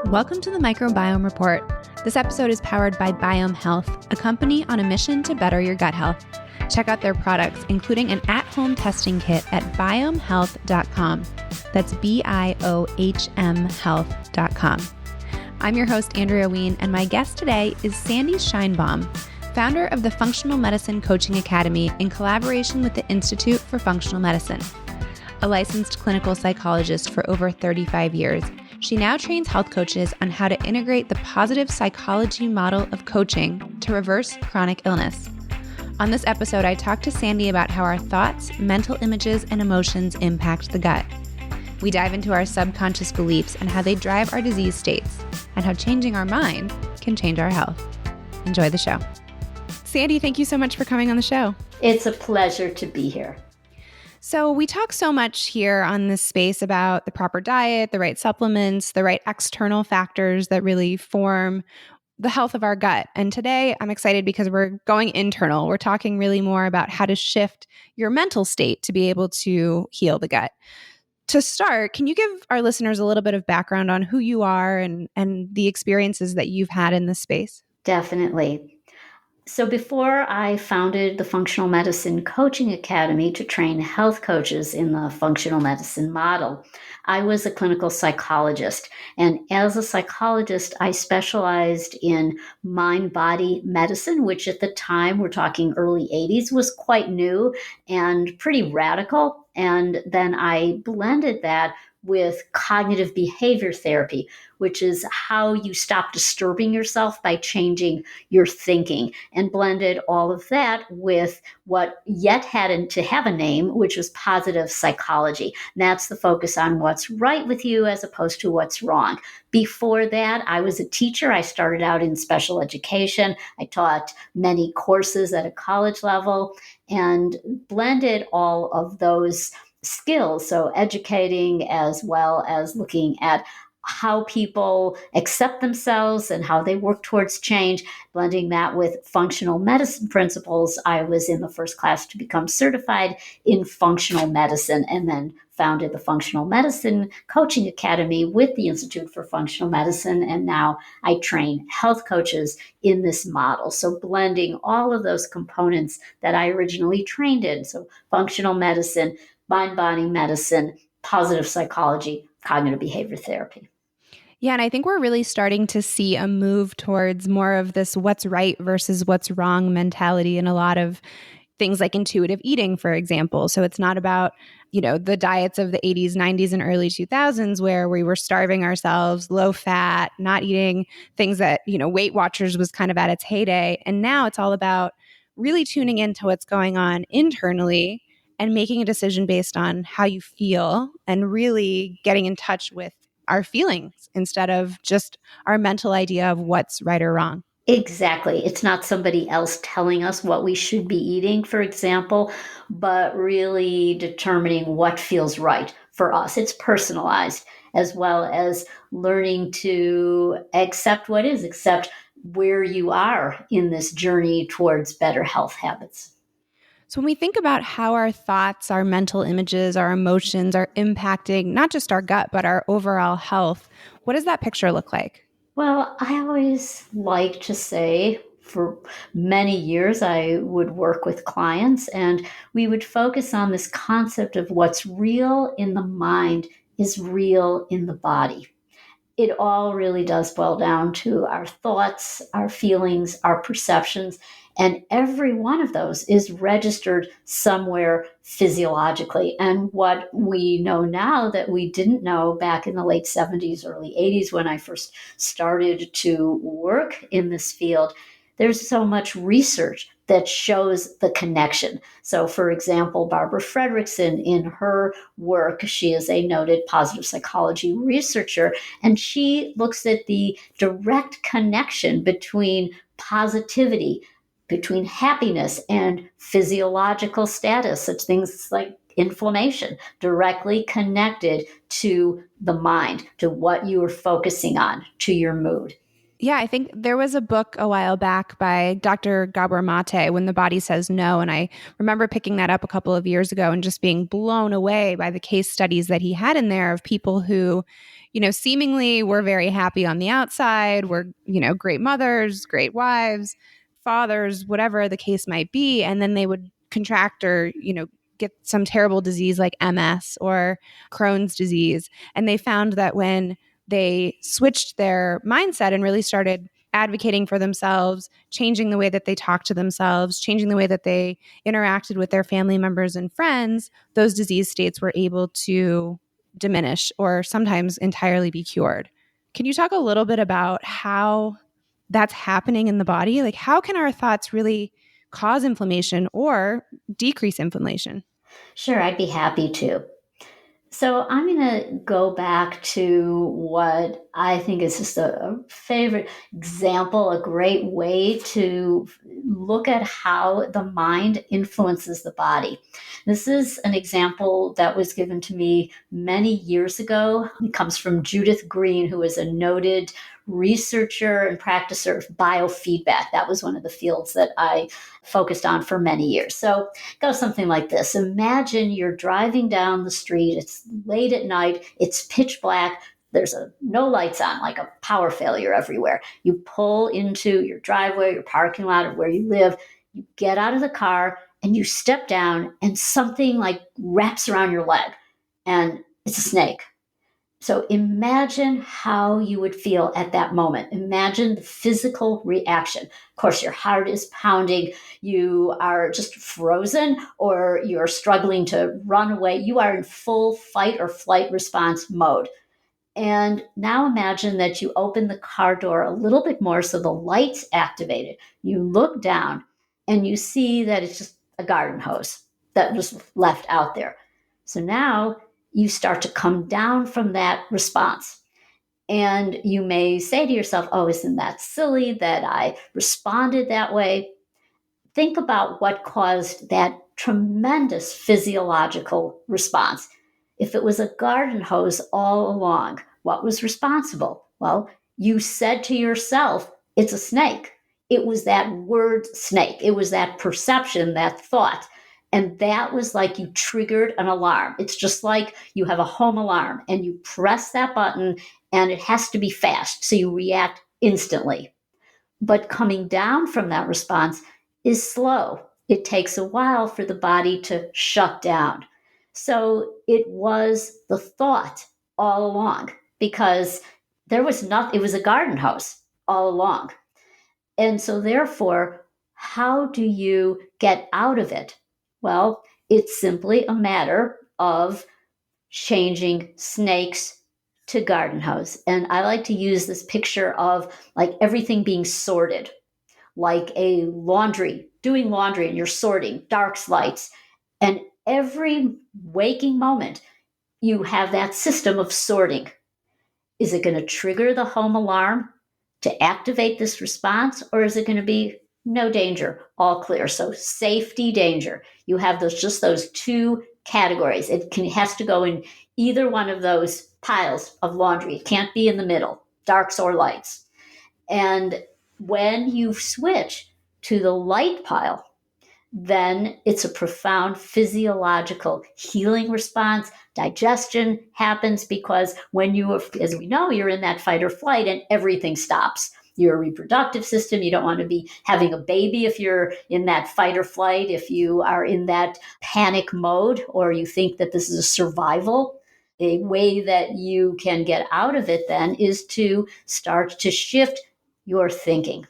Welcome to the Microbiome Report. This episode is powered by Biome Health, a company on a mission to better your gut health. Check out their products, including an at-home testing kit at biomehealth.com. That's BIOHM health.com. I'm your host, Andrea Wien, and my guest today is Sandy Sheinbaum, founder of the Functional Medicine Coaching Academy in collaboration with the Institute for Functional Medicine. A licensed clinical psychologist for over 35 years, she now trains health coaches on how to integrate the positive psychology model of coaching to reverse chronic illness. On this episode, I talked to Sandy about how our thoughts, mental images, and emotions impact the gut. We dive into our subconscious beliefs and how they drive our disease states, and how changing our mind can change our health. Enjoy the show. Sandy, thank you so much for coming on the show. It's a pleasure to be here. So we talk so much here on this space about the proper diet, the right supplements, the right external factors that really form the health of our gut. And today I'm excited because we're going internal. We're talking really more about how to shift your mental state to be able to heal the gut. To start, can you give our listeners a little bit of background on who you are and the experiences that you've had in this space? Definitely. So before I founded the Functional Medicine Coaching Academy to train health coaches in the functional medicine model, I was a clinical psychologist. And as a psychologist, I specialized in mind-body medicine, which at the time, we're talking early 80s, was quite new and pretty radical. And then I blended that with cognitive behavior therapy, which is how you stop disturbing yourself by changing your thinking, and blended all of that with what yet hadn't to have a name, which was positive psychology. And that's the focus on what's right with you as opposed to what's wrong. Before that, I was a teacher. I started out in special education. I taught many courses at a college level and blended all of those skills, so educating as well as looking at how people accept themselves and how they work towards change, blending that with functional medicine principles. I was in the first class to become certified in functional medicine, and then founded the Functional Medicine Coaching Academy with the Institute for Functional Medicine. And now I train health coaches in this model. So blending all of those components that I originally trained in. So functional medicine, mind-body medicine, positive psychology, cognitive behavior therapy. Yeah, and I think we're really starting to see a move towards more of this what's right versus what's wrong mentality in a lot of things like intuitive eating, for example. So it's not about, the diets of the 80s, 90s, and early 2000s where we were starving ourselves, low fat, not eating things that, Weight Watchers was kind of at its heyday. And now it's all about really tuning into what's going on internally and making a decision based on how you feel and really getting in touch with our feelings instead of just our mental idea of what's right or wrong. Exactly. It's not somebody else telling us what we should be eating, for example, but really determining what feels right for us. It's personalized, as well as learning to accept where you are in this journey towards better health habits. So when we think about how our thoughts, our mental images, our emotions are impacting not just our gut, but our overall health, what does that picture look like? Well, I always like to say, for many years, I would work with clients and we would focus on this concept of what's real in the mind is real in the body. It all really does boil down to our thoughts, our feelings, our perceptions, and every one of those is registered somewhere physiologically. And what we know now that we didn't know back in the late 70s, early 80s, when I first started to work in this field, there's so much research that shows the connection. So, for example, Barbara Fredrickson, in her work, she is a noted positive psychology researcher, and she looks at the direct connection between positivity, between happiness and physiological status, such things like inflammation, directly connected to the mind, to what you are focusing on, to your mood. Yeah, I think there was a book a while back by Dr. Gabor Mate, When the Body Says No. And I remember picking that up a couple of years ago and just being blown away by the case studies that he had in there of people who, seemingly were very happy on the outside, were, great mothers, great wives, fathers, whatever the case might be. And then they would contract or, get some terrible disease like MS or Crohn's disease. And they found that when they switched their mindset and really started advocating for themselves, changing the way that they talked to themselves, changing the way that they interacted with their family members and friends, those disease states were able to diminish or sometimes entirely be cured. Can you talk a little bit about how that's happening in the body? Like, how can our thoughts really cause inflammation or decrease inflammation? Sure, I'd be happy to. So I'm going to go back to what I think is just a favorite example, a great way to look at how the mind influences the body. This is an example that was given to me many years ago. It comes from Judith Green, who is a noted researcher and practicer of biofeedback. That was one of the fields that I focused on for many years. So it goes something like this. Imagine you're driving down the street. It's late at night. It's pitch black. There's no lights on, like a power failure everywhere. You pull into your driveway, your parking lot, or where you live. You get out of the car and you step down, and something like wraps around your leg, and it's a snake. So imagine how you would feel at that moment. Imagine the physical reaction. Of course, your heart is pounding. You are just frozen, or you're struggling to run away. You are in full fight or flight response mode. And now imagine that you open the car door a little bit more so the light's activated. You look down and you see that it's just a garden hose that was left out there. So now you start to come down from that response. And you may say to yourself, oh, isn't that silly that I responded that way? Think about what caused that tremendous physiological response. If it was a garden hose all along, what was responsible? Well, you said to yourself, it's a snake. It was that word snake. It was that perception, that thought. And that was like you triggered an alarm. It's just like you have a home alarm and you press that button and it has to be fast. So you react instantly. But coming down from that response is slow. It takes a while for the body to shut down. So it was the thought all along, because there was nothing, it was a garden hose all along. And so therefore, how do you get out of it? Well, it's simply a matter of changing snakes to garden hose. And I like to use this picture of like everything being sorted, like a doing laundry, and you're sorting darks, lights. And every waking moment, you have that system of sorting. Is it going to trigger the home alarm to activate this response, or is it going to be no danger, all clear? So safety, danger. You have those two categories. Has to go in either one of those piles of laundry. It can't be in the middle, darks or lights. And when you switch to the light pile, then it's a profound physiological healing response. Digestion happens because when as we know, you're in that fight or flight and everything stops. Your reproductive system, you don't want to be having a baby if you're in that fight or flight, if you are in that panic mode, or you think that this is a survival. A way that you can get out of it then is to start to shift your thinking.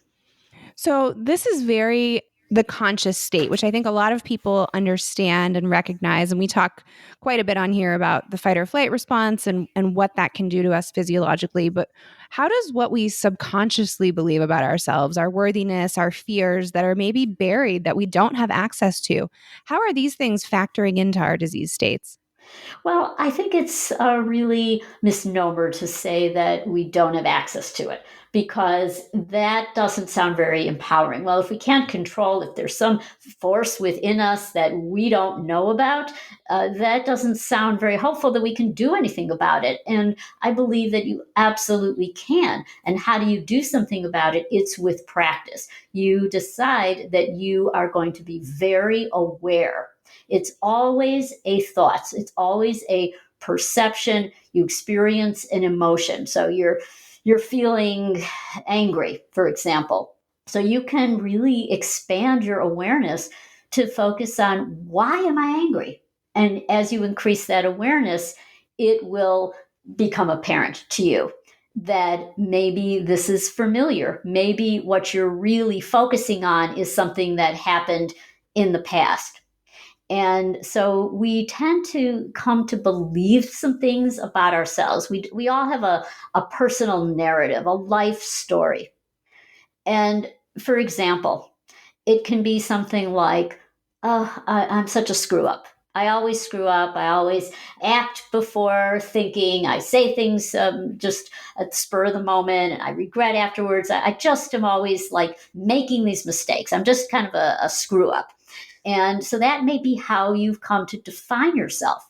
So this is very the conscious state, which I think a lot of people understand and recognize. And we talk quite a bit on here about the fight or flight response and what that can do to us physiologically. But how does what we subconsciously believe about ourselves, our worthiness, our fears that are maybe buried that we don't have access to, how are these things factoring into our disease states? Well, I think it's a really misnomer to say that we don't have access to it. because that doesn't sound very empowering. Well, if we can't control, if there's some force within us that we don't know about, that doesn't sound very hopeful that we can do anything about it. And I believe that you absolutely can. And how do you do something about it? It's with practice. You decide that you are going to be very aware. It's always a thought, it's always a perception. You experience an emotion. So you're feeling angry, for example. So you can really expand your awareness to focus on, why am I angry? And as you increase that awareness, it will become apparent to you that maybe this is familiar. Maybe what you're really focusing on is something that happened in the past. And so we tend to come to believe some things about ourselves. We all have a personal narrative, a life story. And for example, it can be something like, oh, I'm such a screw up. I always screw up. I always act before thinking. I say things just at the spur of the moment, and I regret afterwards. I just am always like making these mistakes. I'm just kind of a screw up. And so that may be how you've come to define yourself.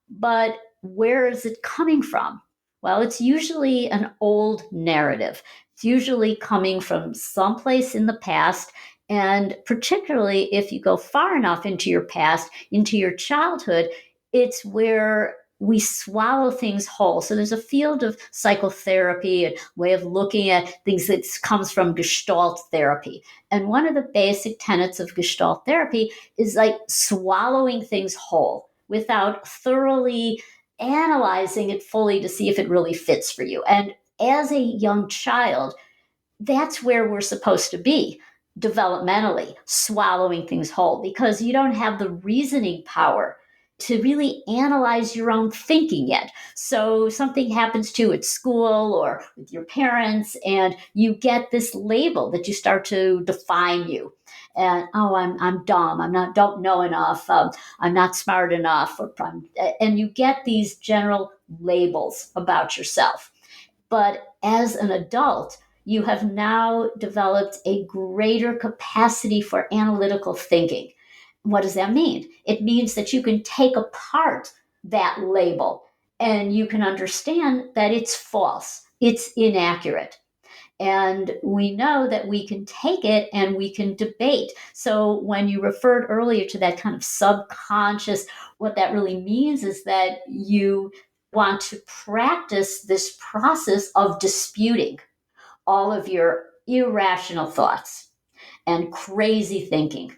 But where is it coming from? Well, it's usually an old narrative. It's usually coming from someplace in the past. And particularly if you go far enough into your past, into your childhood, it's where we swallow things whole. So there's a field of psychotherapy, a way of looking at things that comes from Gestalt therapy. And one of the basic tenets of Gestalt therapy is like swallowing things whole without thoroughly analyzing it fully to see if it really fits for you. And as a young child, that's where we're supposed to be developmentally, swallowing things whole, because you don't have the reasoning power to really analyze your own thinking yet. So something happens to you at school or with your parents, and you get this label that you start to define you. And oh, I'm dumb. Don't know enough. I'm not smart enough. And you get these general labels about yourself. But as an adult, you have now developed a greater capacity for analytical thinking. What does that mean? It means that you can take apart that label and you can understand that it's false, it's inaccurate. And we know that we can take it and we can debate. So, when you referred earlier to that kind of subconscious, what that really means is that you want to practice this process of disputing all of your irrational thoughts and crazy thinking.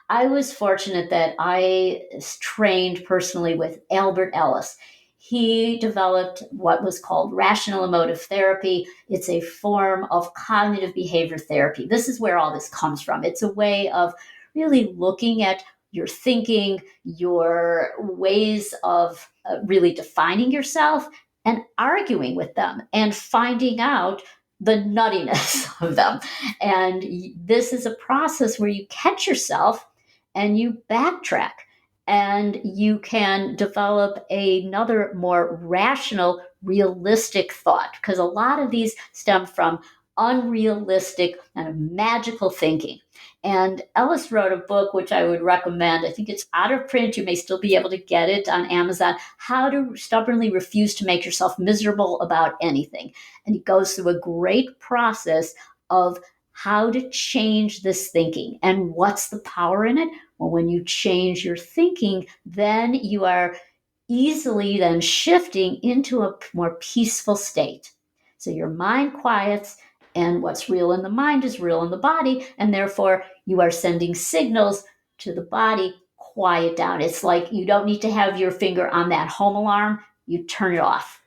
I was fortunate that I trained personally with Albert Ellis. He developed what was called rational emotive therapy. It's a form of cognitive behavior therapy. This is where all this comes from. It's a way of really looking at your thinking, your ways of really defining yourself and arguing with them and finding out the nuttiness of them. And this is a process where you catch yourself and you backtrack and you can develop another more rational, realistic thought. Because a lot of these stem from unrealistic and magical thinking. And Ellis wrote a book, which I would recommend. I think it's out of print. You may still be able to get it on Amazon. How to Stubbornly Refuse to Make Yourself Miserable About Anything. And he goes through a great process of how to change this thinking. And what's the power in it? Well, when you change your thinking, then you are easily then shifting into a more peaceful state. So your mind quiets, and what's real in the mind is real in the body, and therefore you are sending signals to the body, quiet down. It's like you don't need to have your finger on that home alarm, you turn it off.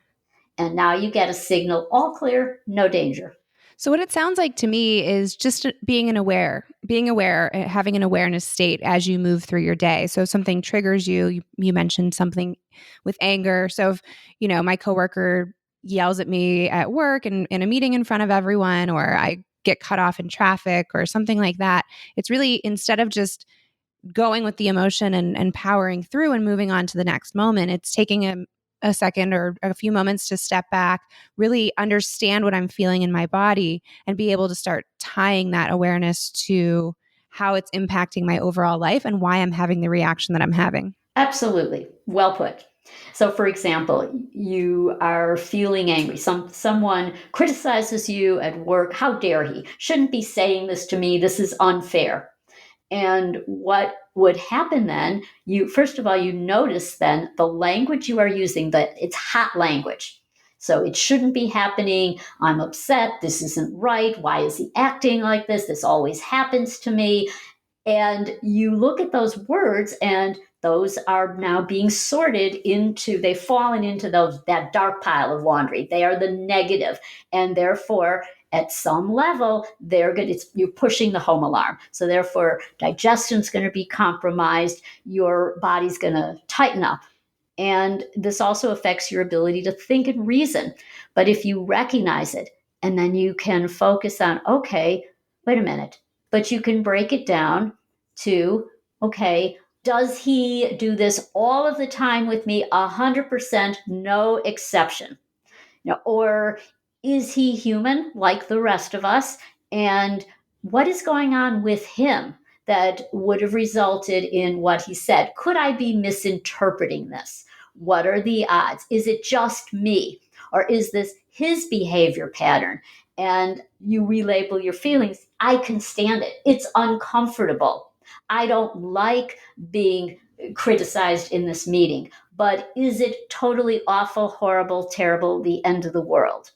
And now you get a signal, all clear, no danger. So what it sounds like to me is just being aware, having an awareness state as you move through your day. So if something triggers you mentioned something with anger. So if, my coworker yells at me at work and in a meeting in front of everyone, or I get cut off in traffic or something like that, it's really, instead of just going with the emotion and powering through and moving on to the next moment, it's taking a second or a few moments to step back, really understand what I'm feeling in my body, and be able to start tying that awareness to how it's impacting my overall life and why I'm having the reaction that I'm having. Absolutely. Well put. So, for example, you are feeling angry. Someone criticizes you at work. How dare he? Shouldn't be saying this to me. This is unfair. And what would happen then, you first of all, you notice then the language you are using, that it's hot language. So it shouldn't be happening. I'm upset. This isn't right. Why is he acting like this? This always happens to me. And you look at those words, and those are now being sorted into, they've fallen into that dark pile of laundry. They are the negative, and therefore at some level you're pushing the home alarm. So therefore digestion's going to be compromised, your body's going to tighten up. And this also affects your ability to think and reason. But if you recognize it, and then you can focus on, okay, wait a minute, but you can break it down to, okay, does he do this all of the time with me, 100%, no exception? Or is he human like the rest of us? And what is going on with him that would have resulted in what he said? Could I be misinterpreting this? What are the odds? Is it just me? Or is this his behavior pattern? And you relabel your feelings. I can stand it. It's uncomfortable. I don't like being criticized in this meeting, but is it totally awful, horrible, terrible, the end of the world?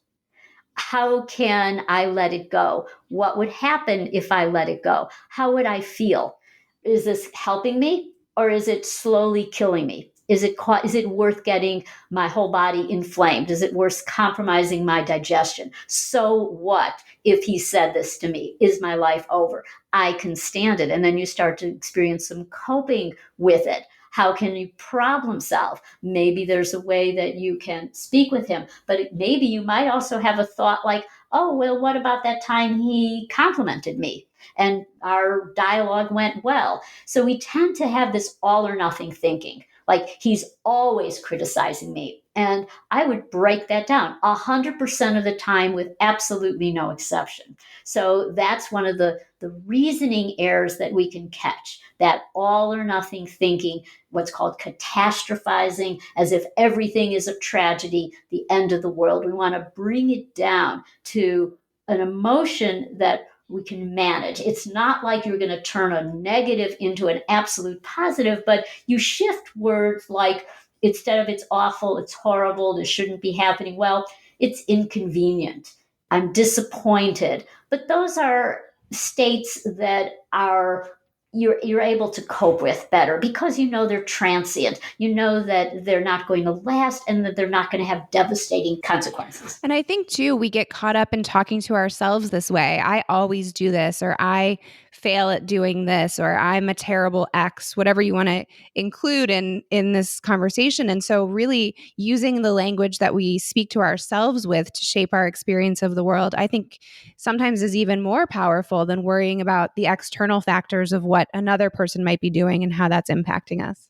How can I let it go? What would happen if I let it go? How would I feel? Is this helping me, or is it slowly killing me? Is it worth getting my whole body inflamed? Is it worth compromising my digestion? So what if he said this to me? Is my life over? I can stand it. And then you start to experience some coping with it. How can you problem solve? Maybe there's a way that you can speak with him, but maybe you might also have a thought like, oh, well, what about that time he complimented me and our dialogue went well? So we tend to have this all or nothing thinking, like he's always criticizing me. And I would break that down 100% of the time with absolutely no exception. So that's one of the reasoning errors that we can catch, that all or nothing thinking, what's called catastrophizing, as if everything is a tragedy, the end of the world. We want to bring it down to an emotion that we can manage. It's not like you're going to turn a negative into an absolute positive, but you shift words like, instead of it's awful, it's horrible, this shouldn't be happening, well, it's inconvenient, I'm disappointed. But those are states that are you're able to cope with better because you know they're transient. You know that they're not going to last and that they're not going to have devastating consequences. And I think too, we get caught up in talking to ourselves this way. I always do this, or I fail at doing this, or I'm a terrible ex, whatever you want to include in this conversation. And so really using the language that we speak to ourselves with to shape our experience of the world, I think sometimes is even more powerful than worrying about the external factors of what another person might be doing and how that's impacting us.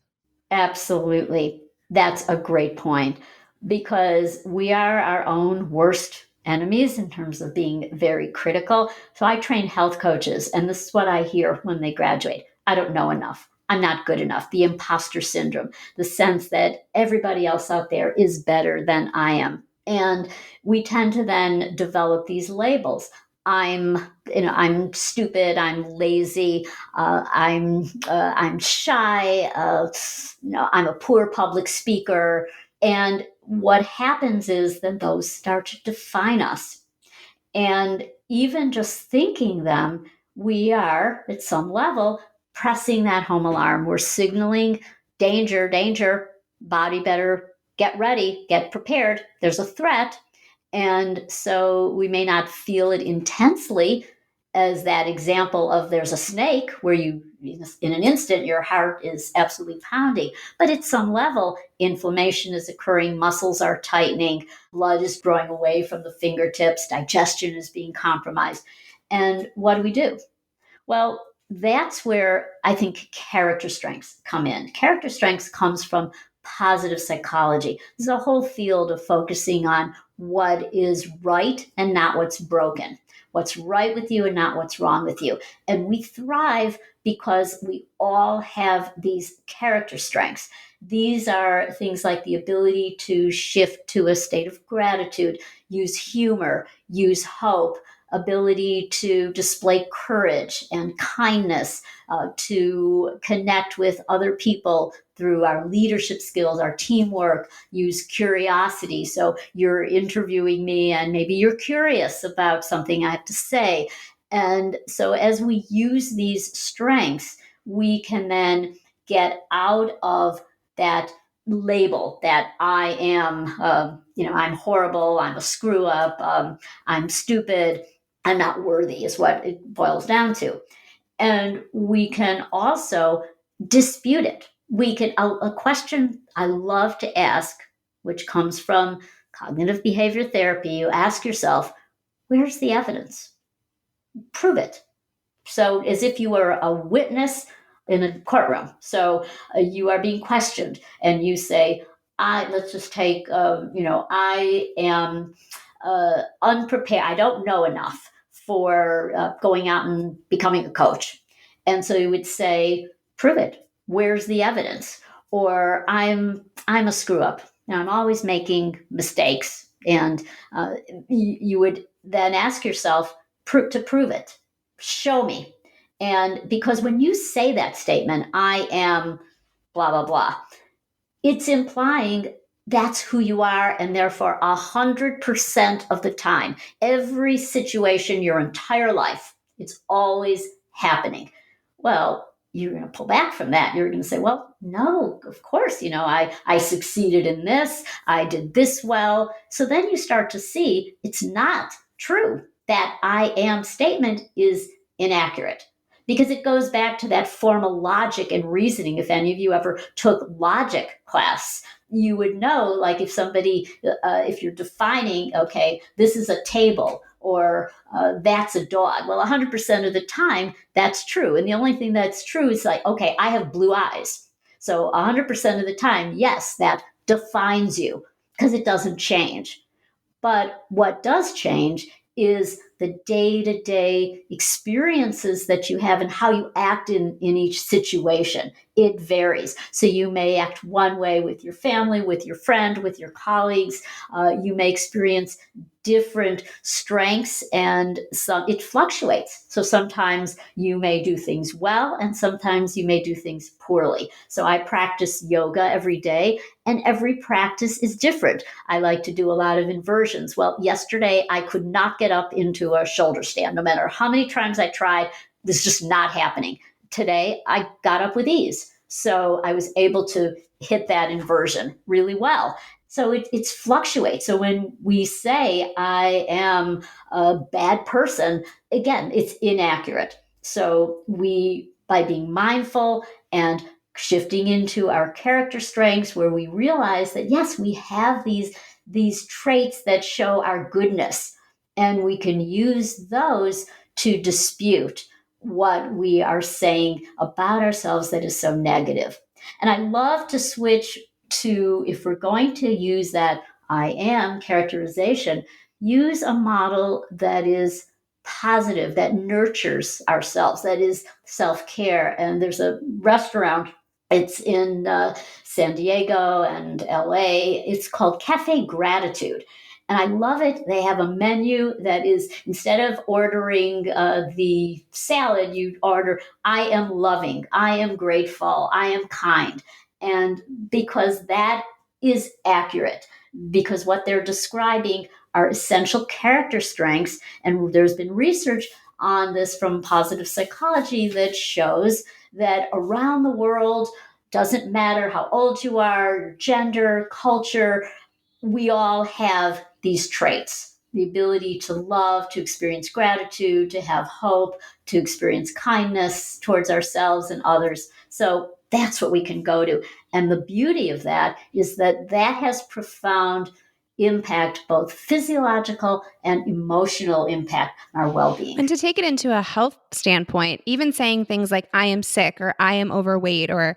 Absolutely. That's a great point, because we are our own worst enemies in terms of being very critical. So I train health coaches, and this is what I hear when they graduate: I don't know enough. I'm not good enough. The imposter syndrome, the sense that everybody else out there is better than I am. And we tend to then develop these labels. I'm stupid. I'm lazy. I'm shy. I'm a poor public speaker. And what happens is that those start to define us. And even just thinking them, we are at some level pressing that home alarm. We're signaling danger, danger. Body better get ready, get prepared. There's a threat. And so we may not feel it intensely, as that example of there's a snake where in an instant, your heart is absolutely pounding. But at some level, inflammation is occurring, muscles are tightening, blood is drawing away from the fingertips, digestion is being compromised. And what do? Well, that's where I think character strengths come in. Character strengths comes from positive psychology. There's a whole field of focusing on what is right and not what's broken, what's right with you and not what's wrong with you. And we thrive because we all have these character strengths. These are things like the ability to shift to a state of gratitude, use humor, use hope, ability to display courage and kindness, to connect with other people through our leadership skills, our teamwork, use curiosity. So you're interviewing me and maybe you're curious about something I have to say. And so as we use these strengths, we can then get out of that label that I am, I'm horrible, I'm a screw up, I'm stupid, I'm not worthy, is what it boils down to. And we can also dispute it. We can, a question I love to ask, which comes from cognitive behavior therapy, you ask yourself, where's the evidence? Prove it. So, as if you were a witness in a courtroom. So, you are being questioned, and you say, let's just take, I am unprepared. I don't know enough for going out and becoming a coach. And so you would say, prove it. Where's the evidence? Or I'm a screw up. Now, I'm always making mistakes. And you would then ask yourself to prove it. Show me. And because when you say that statement, I am blah, blah, blah, it's implying that's who you are. And therefore, 100% of the time, every situation, your entire life, it's always happening. Well, you're going to pull back from that. You're going to say, well, no, of course, I succeeded in this. I did this well. So then you start to see it's not true. That I am statement is inaccurate because it goes back to that formal logic and reasoning. If any of you ever took logic class, you would know, like if you're defining, okay, this is a table or that's a dog. Well, 100% of the time, that's true. And the only thing that's true is like, okay, I have blue eyes. So 100% of the time, yes, that defines you because it doesn't change. But what does change is the day-to-day experiences that you have and how you act in each situation. It varies. So you may act one way with your family, with your friend, with your colleagues. You may experience different strengths and it fluctuates. So sometimes you may do things well and sometimes you may do things poorly. So I practice yoga every day and every practice is different. I like to do a lot of inversions. Well, yesterday I could not get up into a shoulder stand. No matter how many times I tried, this is just not happening. Today I got up with ease. So I was able to hit that inversion really well. So it fluctuates. So when we say I am a bad person, again, it's inaccurate. So by being mindful and shifting into our character strengths where we realize that, yes, we have these traits that show our goodness, and we can use those to dispute what we are saying about ourselves that is so negative. And I love to switch to, if we're going to use that I am characterization, use a model that is positive, that nurtures ourselves, that is self-care. And there's a restaurant, it's in San Diego and LA. It's called Cafe Gratitude. And I love it. They have a menu that is, instead of ordering the salad, you order, I am loving, I am grateful, I am kind. And because that is accurate, because what they're describing are essential character strengths. And there's been research on this from positive psychology that shows that around the world, doesn't matter how old you are, your gender, culture, we all have these traits, the ability to love, to experience gratitude, to have hope, to experience kindness towards ourselves and others. So that's what we can go to. And the beauty of that is that has profound impact, both physiological and emotional impact on our well-being. And to take it into a health standpoint, even saying things like I am sick or I am overweight or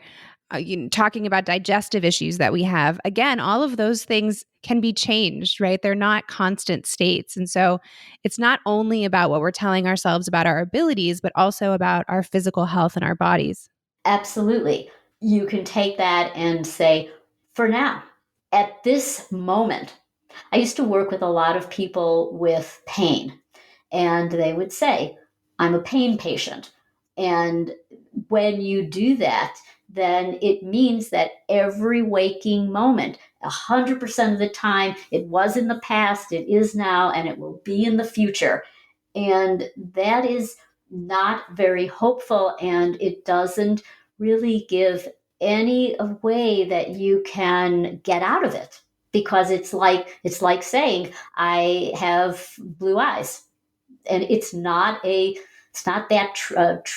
talking about digestive issues that we have. Again, all of those things can be changed, right? They're not constant states. And so it's not only about what we're telling ourselves about our abilities, but also about our physical health and our bodies. Absolutely. You can take that and say, for now, at this moment, I used to work with a lot of people with pain, and they would say, I'm a pain patient. And when you do that, then it means that every waking moment, 100% of the time, it was in the past, it is now, and it will be in the future. And that is not very hopeful, and it doesn't really give any way that you can get out of it, because it's like saying I have blue eyes, and it's not that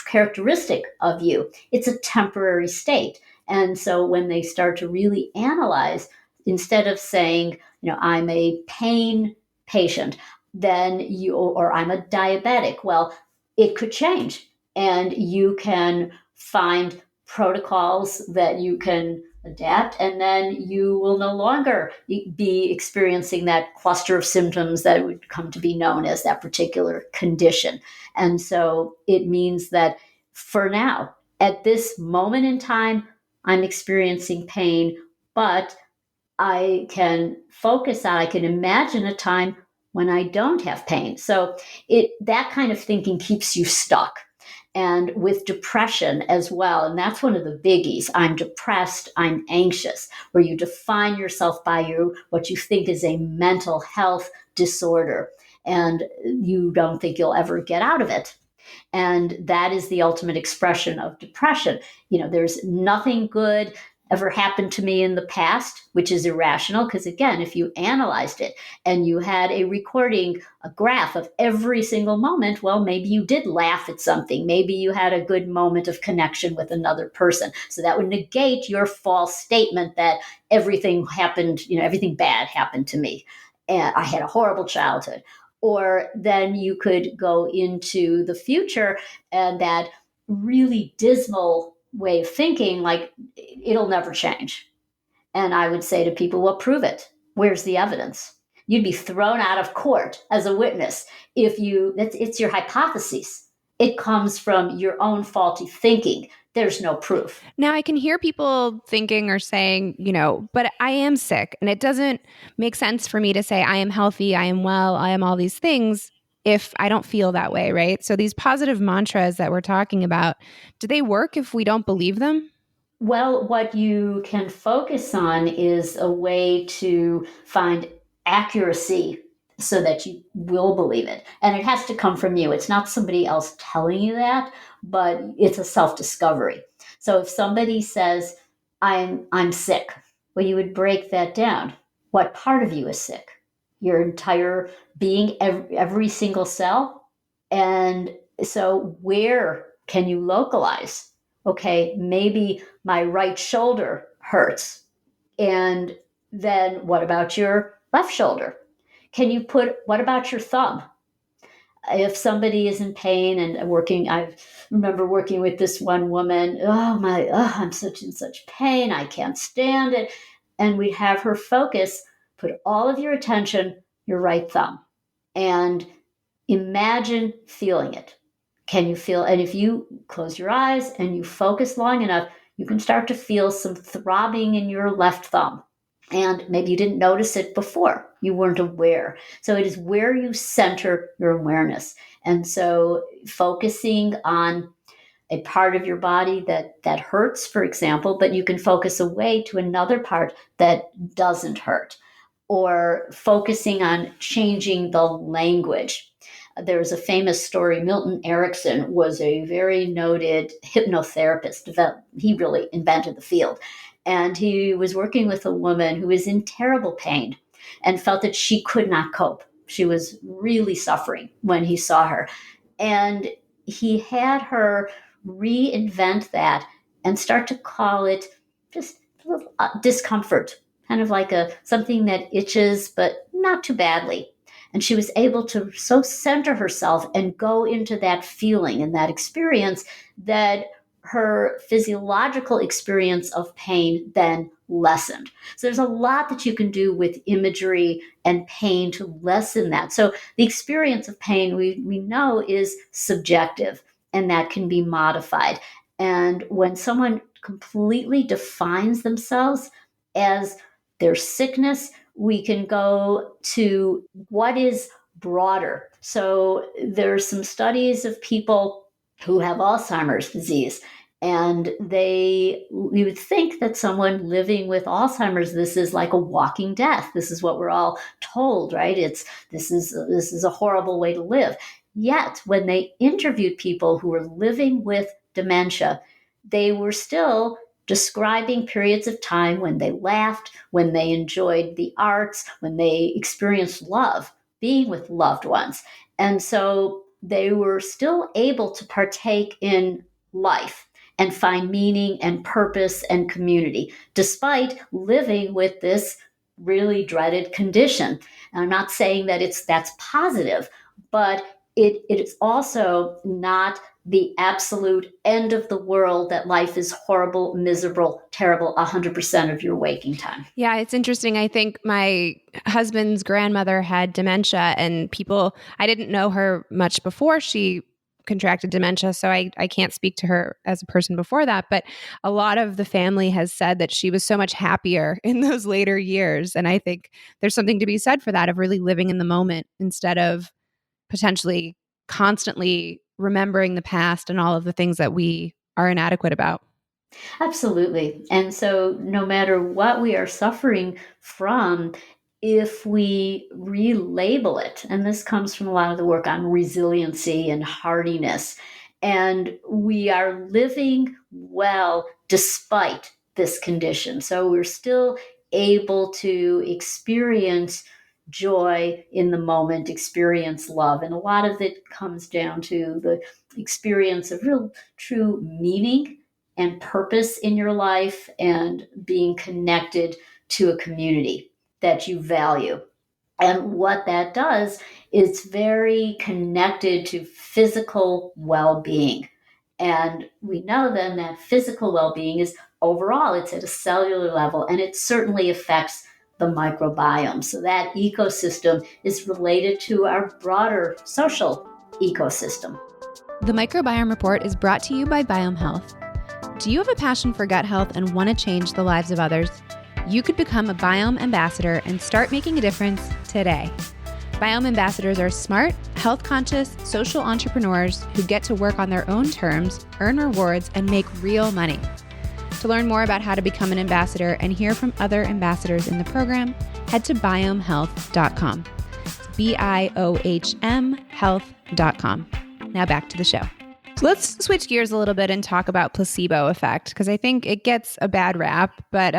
characteristic of you. It's a temporary state. And so when they start to really analyze, instead of saying, I'm a pain patient, then or I'm a diabetic, well, it could change, and you can find protocols that you can adapt, and then you will no longer be experiencing that cluster of symptoms that would come to be known as that particular condition. And so it means that for now, at this moment in time, I'm experiencing pain, but I can I can imagine a time when I don't have pain. So that kind of thinking keeps you stuck. And with depression as well, and that's one of the biggies. I'm depressed, I'm anxious, where you define yourself by what you think is a mental health disorder, and you don't think you'll ever get out of it. And that is the ultimate expression of depression. There's nothing good ever happened to me in the past, which is irrational, because again, if you analyzed it and you had a recording, a graph of every single moment, well, maybe you did laugh at something. Maybe you had a good moment of connection with another person. So that would negate your false statement that everything happened, everything bad happened to me, and I had a horrible childhood. Or then you could go into the future and that really dismal way of thinking, like, it'll never change. And I would say to people, well, prove it. Where's the evidence? You'd be thrown out of court as a witness if it's your hypothesis. It comes from your own faulty thinking. There's no proof. Now, I can hear people thinking or saying, but I am sick, and it doesn't make sense for me to say I am healthy, I am well, I am all these things if I don't feel that way, right? So these positive mantras that we're talking about, do they work if we don't believe them? Well, what you can focus on is a way to find accuracy so that you will believe it. And it has to come from you. It's not somebody else telling you that, but it's a self-discovery. So if somebody says, I'm sick, well, you would break that down. What part of you is sick? Your entire being, every single cell? And so where can you localize? Okay, maybe my right shoulder hurts. And then what about your left shoulder? What about your thumb? If somebody is in pain and I remember working with this one woman, I'm in such pain, I can't stand it. And we'd have her put all of your attention, your right thumb, and imagine feeling it. Can you feel? And if you close your eyes and you focus long enough, you can start to feel some throbbing in your left thumb. And maybe you didn't notice it before. You weren't aware. So it is where you center your awareness. And so focusing on a part of your body that hurts, for example, but you can focus away to another part that doesn't hurt, or focusing on changing the language. There's a famous story. Milton Erickson was a very noted hypnotherapist. He really invented the field. And he was working with a woman who was in terrible pain and felt that she could not cope. She was really suffering when he saw her. And he had her reinvent that and start to call it just a little discomfort, kind of like something that itches, but not too badly. And she was able to so center herself and go into that feeling and that experience that her physiological experience of pain then lessened. So there's a lot that you can do with imagery and pain to lessen that. So the experience of pain we know is subjective, and that can be modified. And when someone completely defines themselves as their sickness, we can go to what is broader. So there's some studies of people who have Alzheimer's disease. And we would think that someone living with Alzheimer's, this is like a walking death. This is what we're all told, right? This is a horrible way to live. Yet, when they interviewed people who were living with dementia, they were still describing periods of time when they laughed, when they enjoyed the arts, when they experienced love, being with loved ones. And so they were still able to partake in life and find meaning and purpose and community, despite living with this really dreaded condition. And I'm not saying that that's positive, but it is also not the absolute end of the world, that life is horrible, miserable, terrible 100% of your waking time. Yeah, it's interesting. I think my husband's grandmother had dementia, and I didn't know her much before she contracted dementia, so I can't speak to her as a person before that, but a lot of the family has said that she was so much happier in those later years. And I think there's something to be said for that, of really living in the moment instead of potentially constantly remembering the past and all of the things that we are inadequate about. Absolutely. And so, no matter what we are suffering from, if we relabel it, and this comes from a lot of the work on resiliency and hardiness, and we are living well despite this condition. So, we're still able to experience joy in the moment, experience love. And a lot of it comes down to the experience of real, true meaning and purpose in your life, and being connected to a community that you value. And what that does is very connected to physical well-being. And we know then that physical well-being is overall, it's at a cellular level, and it certainly affects the microbiome. So that ecosystem is related to our broader social ecosystem. The Microbiome Report is brought to you by Biome Health. Do you have a passion for gut health and want to change the lives of others? You could become a Biome Ambassador and start making a difference today. Biome Ambassadors are smart, health-conscious, social entrepreneurs who get to work on their own terms, earn rewards, and make real money. To learn more about how to become an ambassador and hear from other ambassadors in the program, head to biomehealth.com. It's BIOHM health.com. Now back to the show. So let's switch gears a little bit and talk about placebo effect, because I think it gets a bad rap, but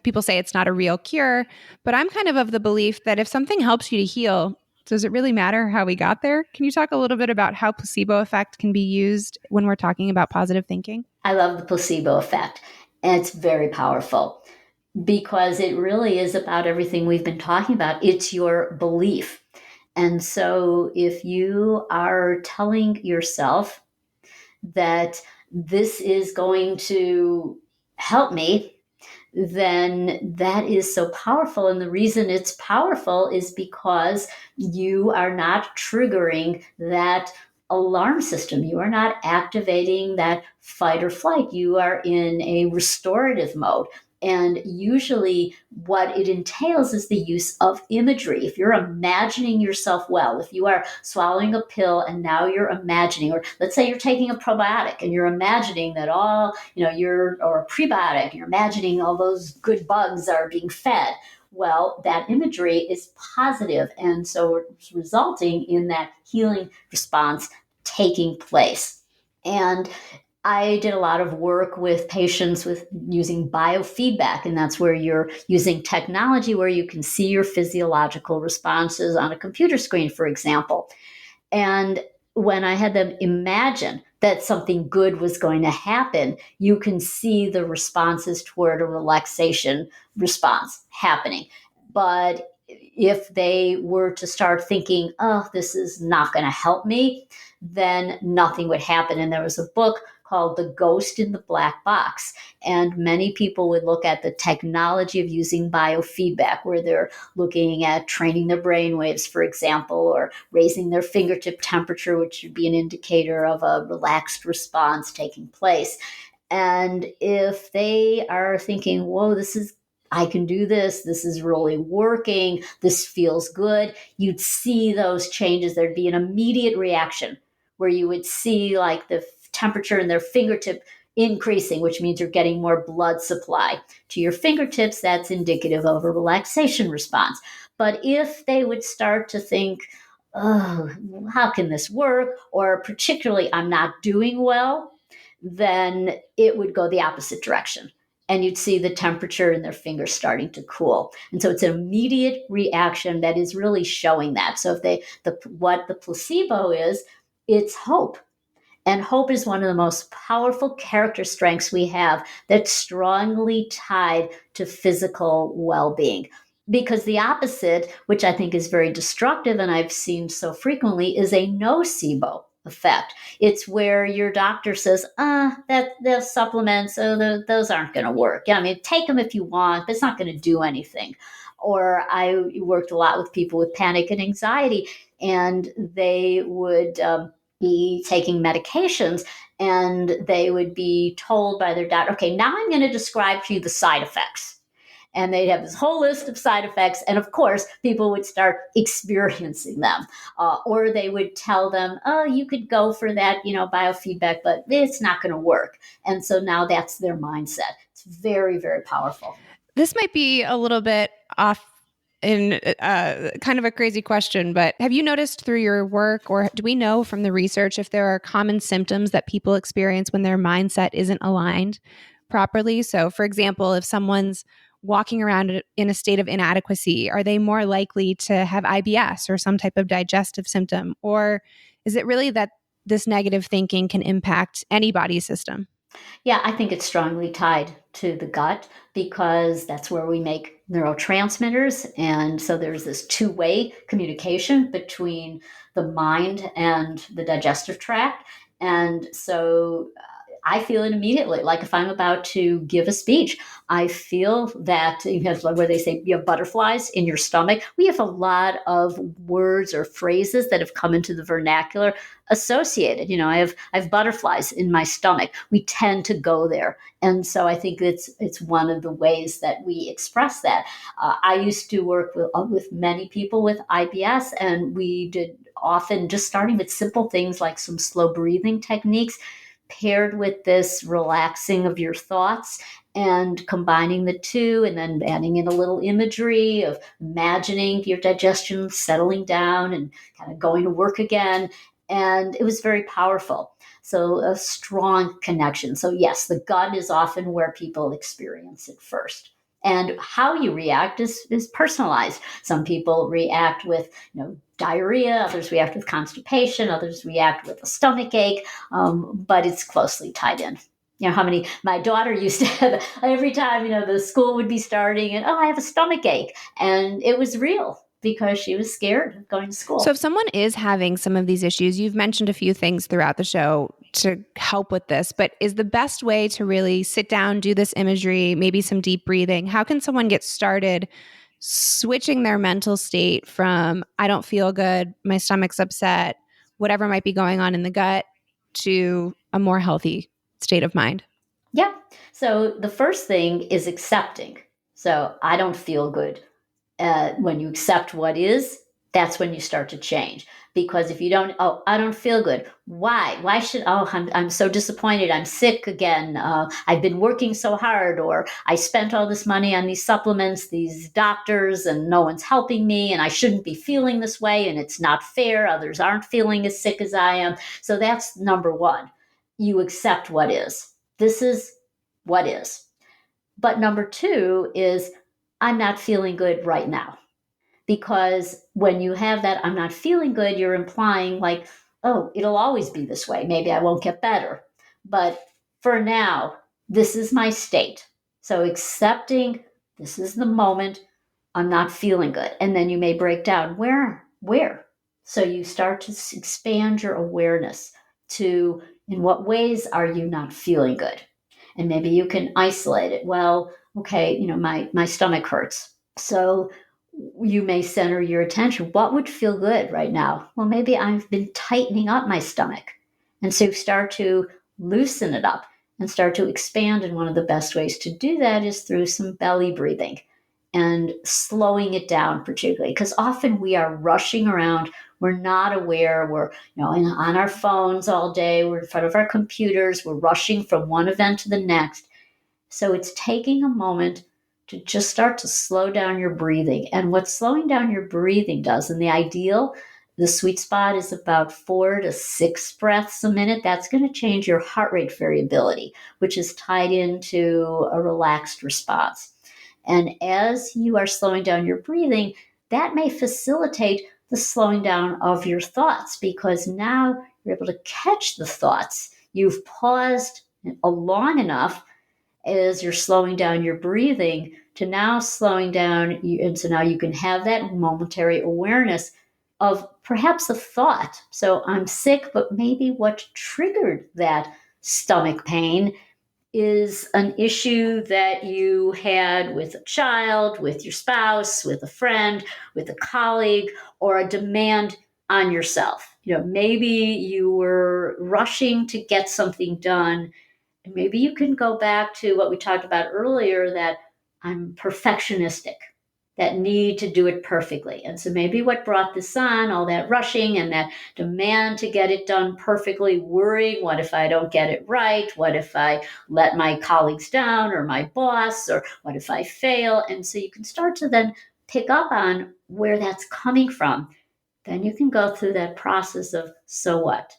people say it's not a real cure, but I'm kind of the belief that if something helps you to heal, does it really matter how we got there? Can you talk a little bit about how placebo effect can be used when we're talking about positive thinking? I love the placebo effect, and it's very powerful because it really is about everything we've been talking about. It's your belief. And so if you are telling yourself that this is going to help me, then that is so powerful. And the reason it's powerful is because you are not triggering that alarm system. You are not activating that fight or flight. You are in a restorative mode. And usually what it entails is the use of imagery. If you're imagining yourself well, if you are swallowing a pill and now you're imagining, or let's say you're taking a probiotic and you're imagining that or a prebiotic, you're imagining all those good bugs are being fed. Well, that imagery is positive, and so it's resulting in that healing response taking place. And I did a lot of work with patients with using biofeedback, and that's where you're using technology where you can see your physiological responses on a computer screen, for example. And when I had them imagine that something good was going to happen, you can see the responses toward a relaxation response happening. But if they were to start thinking, oh, this is not going to help me, then nothing would happen. And there was a book called the ghost in the black box. And many people would look at the technology of using biofeedback, where they're looking at training their brain waves, for example, or raising their fingertip temperature, which would be an indicator of a relaxed response taking place. And if they are thinking, whoa, I can do this. This is really working. This feels good. You'd see those changes. There'd be an immediate reaction where you would see like the temperature in their fingertip increasing, which means you're getting more blood supply to your fingertips. That's indicative of a relaxation response. But if they would start to think, oh, how can this work? Or particularly, I'm not doing well, then it would go the opposite direction. And you'd see the temperature in their fingers starting to cool. And so it's an immediate reaction that is really showing that. So what the placebo is, it's hope. And hope is one of the most powerful character strengths we have that's strongly tied to physical well-being. Because the opposite, which I think is very destructive and I've seen so frequently, is a nocebo effect. It's where your doctor says, that the supplements, those aren't going to work. Yeah, I mean, take them if you want, but it's not going to do anything. Or I worked a lot with people with panic and anxiety, and they would be taking medications, and they would be told by their doctor, okay, now I'm going to describe to you the side effects. And they'd have this whole list of side effects. And of course, people would start experiencing them. Or they would tell them, oh, you could go for that, biofeedback, but it's not going to work. And so now that's their mindset. It's very, very powerful. This might be a little bit off in kind of a crazy question, but have you noticed through your work, or do we know from the research, if there are common symptoms that people experience when their mindset isn't aligned properly? So for example, if someone's walking around in a state of inadequacy, are they more likely to have IBS or some type of digestive symptom? Or is it really that this negative thinking can impact any body system? Yeah, I think it's strongly tied to the gut, because that's where we make neurotransmitters. And so there's this two-way communication between the mind and the digestive tract. And so I feel it immediately. Like if I'm about to give a speech, I feel that where they say you have butterflies in your stomach. We have a lot of words or phrases that have come into the vernacular associated. I have butterflies in my stomach. We tend to go there, and so I think it's one of the ways that we express that. I used to work with many people with IBS, and we did often just starting with simple things like some slow breathing techniques, paired with this relaxing of your thoughts and combining the two, and then adding in a little imagery of imagining your digestion settling down and kind of going to work again. And it was very powerful. So a strong connection. So yes, the gut is often where people experience it first. And how you react is personalized. Some people react with, diarrhea, others react with constipation, others react with a stomach ache, but it's closely tied in. My daughter used to have, every time, the school would be starting and, I have a stomach ache. And it was real because she was scared of going to school. So if someone is having some of these issues, you've mentioned a few things throughout the show to help with this, but is the best way to really sit down, do this imagery, maybe some deep breathing? How can someone get started switching their mental state from, I don't feel good, my stomach's upset, whatever might be going on in the gut, to a more healthy state of mind? Yeah. So the first thing is accepting. So I don't feel good. When you accept what is, that's when you start to change. Because if you don't, I don't feel good. Why? Why should, I'm so disappointed. I'm sick again. I've been working so hard, or I spent all this money on these supplements, these doctors, and no one's helping me, and I shouldn't be feeling this way, and it's not fair. Others aren't feeling as sick as I am. So that's number one. You accept what is. This is what is. But number two is, I'm not feeling good right now. Because when you have that, I'm not feeling good, you're implying like, it'll always be this way. Maybe I won't get better. But for now, this is my state. So accepting this is the moment, I'm not feeling good. And then you may break down, where? So you start to expand your awareness to In what ways are you not feeling good? And maybe you can isolate it. Well, okay, my stomach hurts. So you may center your attention. What would feel good right now? Well, maybe I've been tightening up my stomach. And so start to loosen it up and start to expand. And one of the best ways to do that is through some belly breathing and slowing it down, particularly because often we are rushing around. We're not aware. We're on our phones all day. We're in front of our computers. We're rushing from one event to the next. So it's taking a moment to just start to slow down your breathing. And what slowing down your breathing does, and the sweet spot is about 4 to 6 breaths a minute. That's going to change your heart rate variability, which is tied into a relaxed response. And as you are slowing down your breathing, that may facilitate the slowing down of your thoughts, because now you're able to catch the thoughts. You've paused long enough as you're slowing down your breathing to now slowing down. And so now you can have that momentary awareness of perhaps a thought. So I'm sick, but maybe what triggered that stomach pain is an issue that you had with a child, with your spouse, with a friend, with a colleague, or a demand on yourself. Maybe you were rushing to get something done. And maybe you can go back to what we talked about earlier, that I'm perfectionistic, that need to do it perfectly. And so maybe what brought this on, all that rushing and that demand to get it done perfectly, worrying, what if I don't get it right? What if I let my colleagues down, or my boss, or what if I fail? And so you can start to then pick up on where that's coming from. Then you can go through that process of, so what?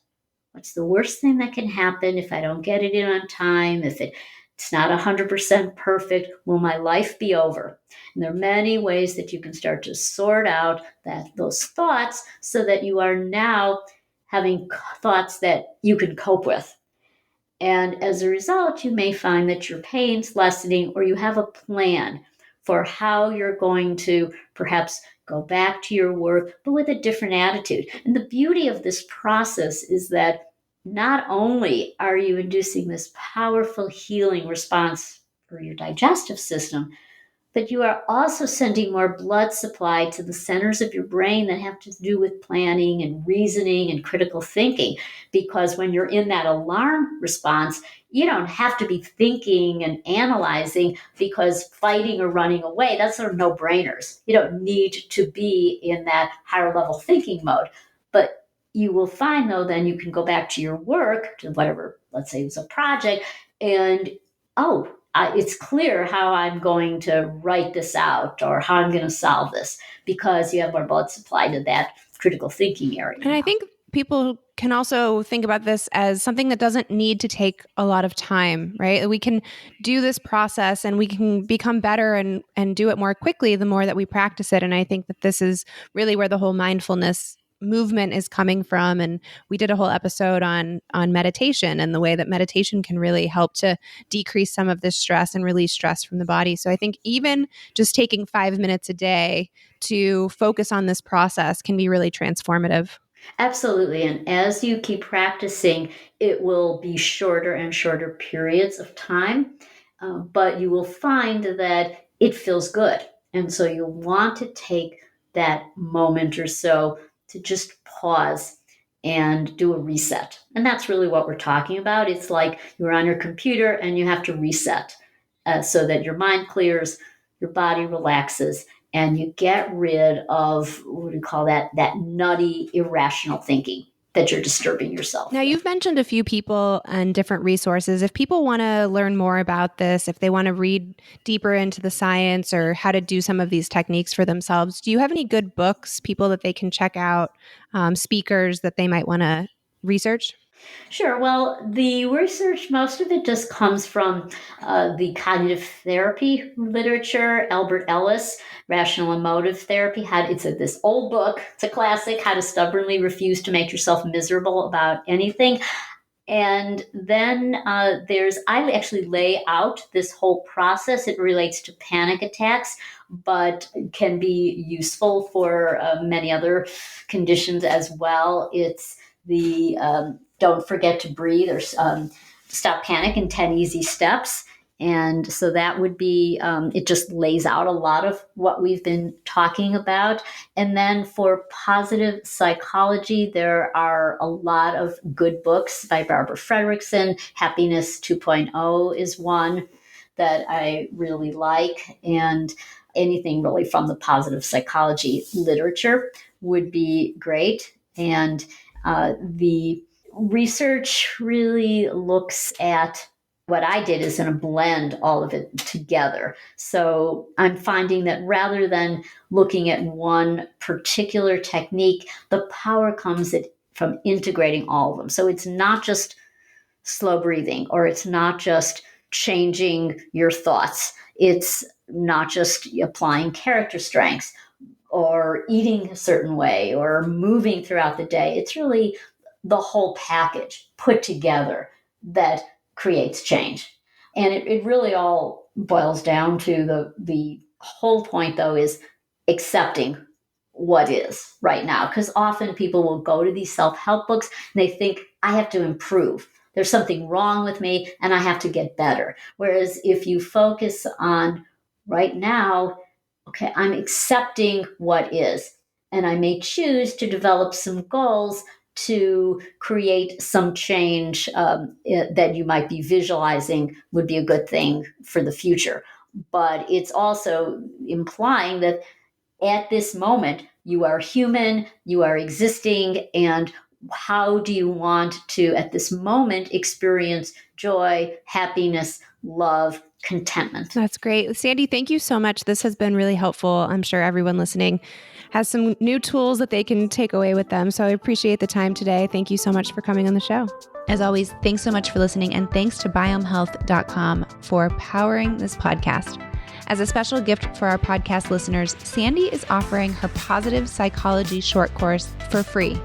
What's the worst thing that can happen if I don't get it in on time? If it's not 100% perfect, will my life be over? And there are many ways that you can start to sort out those thoughts so that you are now having thoughts that you can cope with. And as a result, you may find that your pain's lessening, or you have a plan for how you're going to perhaps go back to your work, but with a different attitude. And the beauty of this process is that not only are you inducing this powerful healing response for your digestive system, but you are also sending more blood supply to the centers of your brain that have to do with planning and reasoning and critical thinking. Because when you're in that alarm response, you don't have to be thinking and analyzing, because fighting or running away, that's sort of no-brainers. You don't need to be in that higher level thinking mode. But you will find, though, then you can go back to your work, to whatever, let's say it's a project, and it's clear how I'm going to write this out, or how I'm going to solve this, because you have more blood supply to that critical thinking area. And I think people can also think about this as something that doesn't need to take a lot of time, right? We can do this process and we can become better and do it more quickly the more that we practice it. And I think that this is really where the whole mindfulness movement is coming from. And we did a whole episode on meditation and the way that meditation can really help to decrease some of this stress and release stress from the body. So I think even just taking 5 minutes a day to focus on this process can be really transformative. Absolutely. And as you keep practicing, it will be shorter and shorter periods of time, but you will find that it feels good. And so you'll want to take that moment or so to just pause and do a reset. And that's really what we're talking about. It's like you're on your computer and you have to reset so that your mind clears, your body relaxes, and you get rid of, what do you call that nutty, irrational thinking that you're disturbing yourself. Now, you've mentioned a few people and different resources. If people want to learn more about this, if they want to read deeper into the science or how to do some of these techniques for themselves, do you have any good books, people that they can check out, speakers that they might want to research? Sure. Well, the research, most of it just comes from the cognitive therapy literature. Albert Ellis, Rational Emotive Therapy, it's this old book. It's a classic, How to Stubbornly Refuse to Make Yourself Miserable About Anything. And then I actually lay out this whole process. It relates to panic attacks, but can be useful for many other conditions as well. It's the don't forget to breathe, or stop panic in 10 easy steps. And so that would be, it just lays out a lot of what we've been talking about. And then for positive psychology, there are a lot of good books by Barbara Fredrickson. Happiness 2.0 is one that I really like. And anything really from the positive psychology literature would be great. And the research really looks at, what I did is going to blend all of it together. So I'm finding that rather than looking at one particular technique, the power comes from integrating all of them. So it's not just slow breathing, or it's not just changing your thoughts. It's not just applying character strengths or eating a certain way or moving throughout the day. It's really the whole package put together that creates change. And it really all boils down to the whole point, though, is accepting what is right now. Because often people will go to these self-help books and they think, I have to improve. There's something wrong with me and I have to get better. Whereas if you focus on right now, okay, I'm accepting what is, and I may choose to develop some goals to create some change that you might be visualizing would be a good thing for the future. But it's also implying that at this moment, you are human, you are existing, and how do you want to, at this moment, experience joy, happiness, love, contentment? That's great. Sandy, thank you so much. This has been really helpful. I'm sure everyone listening has some new tools that they can take away with them. So I appreciate the time today. Thank you so much for coming on the show. As always, thanks so much for listening, and thanks to biomehealth.com for powering this podcast. As a special gift for our podcast listeners, Sandy is offering her positive psychology short course for free.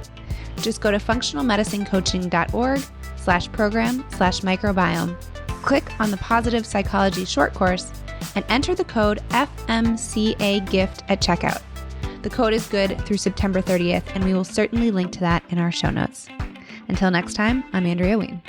Just go to functionalmedicinecoaching.org/program/microbiome. Click on the Positive Psychology Short Course and enter the code FMCAGIFT at checkout. The code is good through September 30th, and we will certainly link to that in our show notes. Until next time, I'm Andrea Ween.